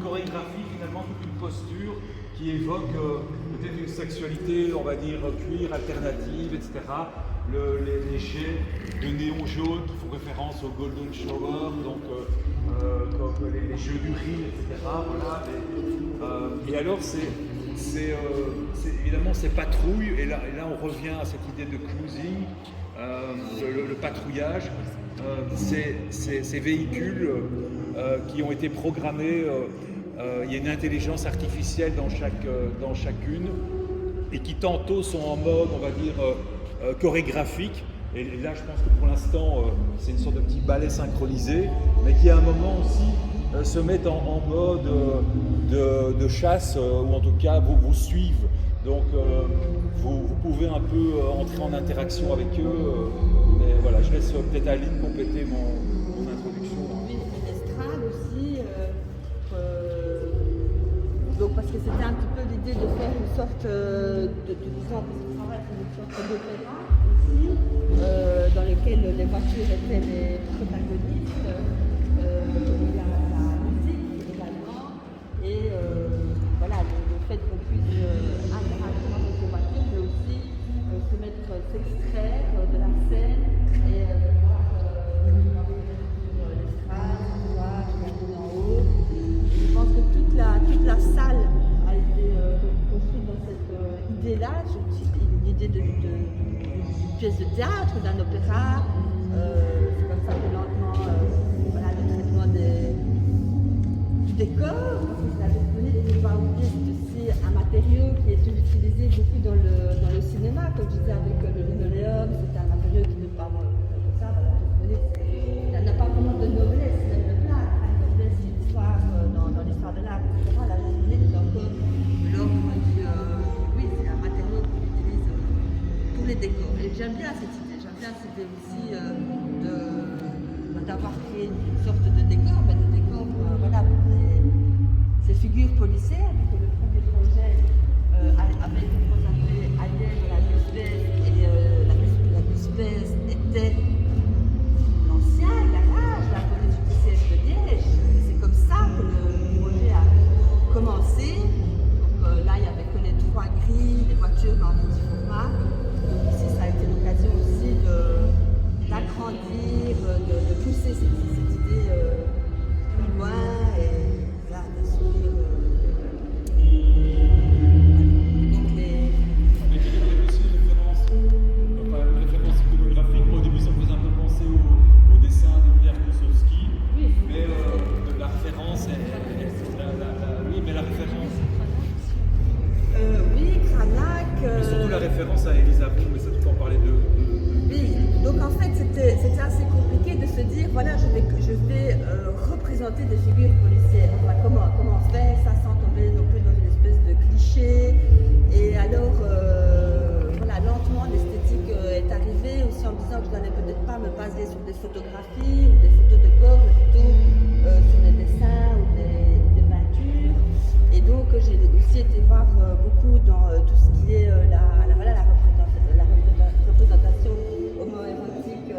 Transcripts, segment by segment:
chorégraphie, finalement, toute une posture qui évoque peut-être une sexualité, on va dire, queer, alternative, etc. Les jets de néon jaune qui font référence au Golden Shower, donc comme les jeux d'urine, etc. Voilà, et alors, évidemment, c'est patrouille, et là, on revient à cette idée de cruising, le patrouillage, ces véhicules qui ont été programmés. Il y a une intelligence artificielle dans chacune, et qui tantôt sont en mode, on va dire, chorégraphique, et là je pense que pour l'instant c'est une sorte de petit ballet synchronisé, mais qui à un moment aussi se mettent en mode de chasse, ou en tout cas vous suivent, donc vous pouvez un peu entrer en interaction avec eux, mais voilà, je laisse peut-être Aline compléter mon introduction. Oui, et l'estrade aussi, donc parce que c'était un petit peu l'idée de faire une sorte de travail, une sorte d'opéra aussi, dans lequel les voitures étaient les protagonistes, il y a la musique également, et voilà, le fait qu'on puisse interagir avec les voitures, mais aussi s'extraire de la scène et pouvoir regarder sur l'estrade, pouvoir regarder en haut. Je pense que toute la salle a été construite dans cette idée-là, l'idée d'une pièce de théâtre, d'un opéra. C'est comme ça que lentement, voilà, le traitement du décor, parce que je l'avais donné, il ne faut pas oublier, c'est aussi un matériau qui est utilisé beaucoup dans le cinéma, comme je disais avec le linoléum, c'est un matériau qui ne pas comme ça, voilà, ça n'a pas vraiment de noblesse, même de l'art, une noblesse, une histoire dans l'histoire de l'art, etc. La journée, c'est encore l'homme qui, oui, c'est un matériau qu'on utilise pour les décors. Et j'aime bien cette idée aussi d'avoir créé une sorte de décor, mais de décor, voilà, pour ces figures policières, vu que le premier projet avec ce qu'on appelait Alien de la Nuspes, et la Nuspes était l'ancien garage de la police judiciaire de Liège. Et c'est comme ça que le projet a commencé. Donc là, il n'y avait que les 3 grilles, les voitures en petit format. Donc ici, ça a été l'occasion aussi d'agrandir, de pousser cette idée plus loin, et là, d'assurer. Donc les. Mais il y avait aussi une référence iconographique. Moi, au début, ça me faisait un peu penser au dessin de Pierre Kossowski, Oui, mais la référence oui, mais la référence. Oui, Cranach. Mais surtout la référence à Elisa Bou, mais ça tout en parlait de. Oui, donc en fait c'était assez compliqué de se dire voilà, je vais représenter des figures policières. Enfin, comment faire ça sans tomber non plus dans une espèce de cliché. Et alors voilà, lentement l'esthétique est arrivée aussi en me disant que je n'allais peut-être pas me baser sur des photographies ou des photos de corps, mais plutôt sur des dessins ou des peintures. Et donc j'ai aussi été voir beaucoup dans tout ce qui est la représentation homo-érotique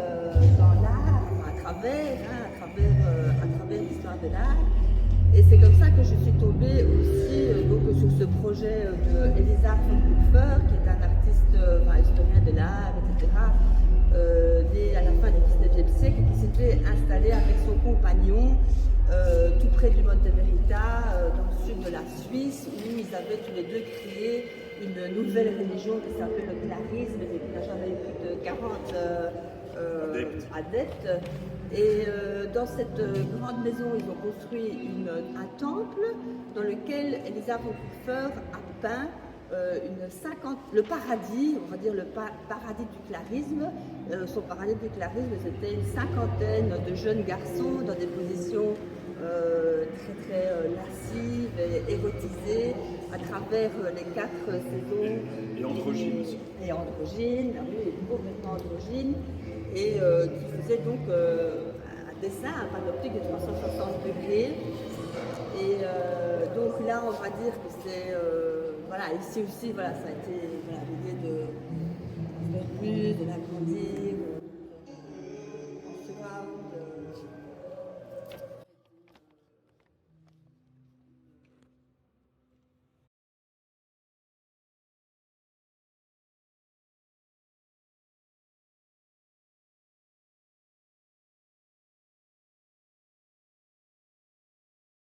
dans l'art, à travers l'histoire de l'art. Et c'est comme ça que je suis tombée aussi donc, sur ce projet de Elisa von Kupfer, qui est un artiste, historien de l'art, etc., né à la fin du 19e siècle, qui s'était installé avec son compagnon tout près du Monte Verita, dans le sud de la Suisse, où ils avaient tous les deux créé une nouvelle religion qui s'appelle le clarisme, et qui n'a jamais eu plus de 40 adeptes. Et dans cette grande maison, ils ont construit un temple dans lequel Elisa von Kupfer a peint le paradis, on va dire le paradis du clarisme. Son paradis du clarisme, c'était une 50aine de jeunes garçons dans des positions très lascives et érotisées à travers les 4 saisons. Et androgyne aussi. Et androgyne, oui, complètement androgyne, et qui faisait donc un dessin, un panoptique de 360 degrés. Et donc là, on va dire que c'est, ici aussi, ça a été l'idée de faire plus, de l'agrandir,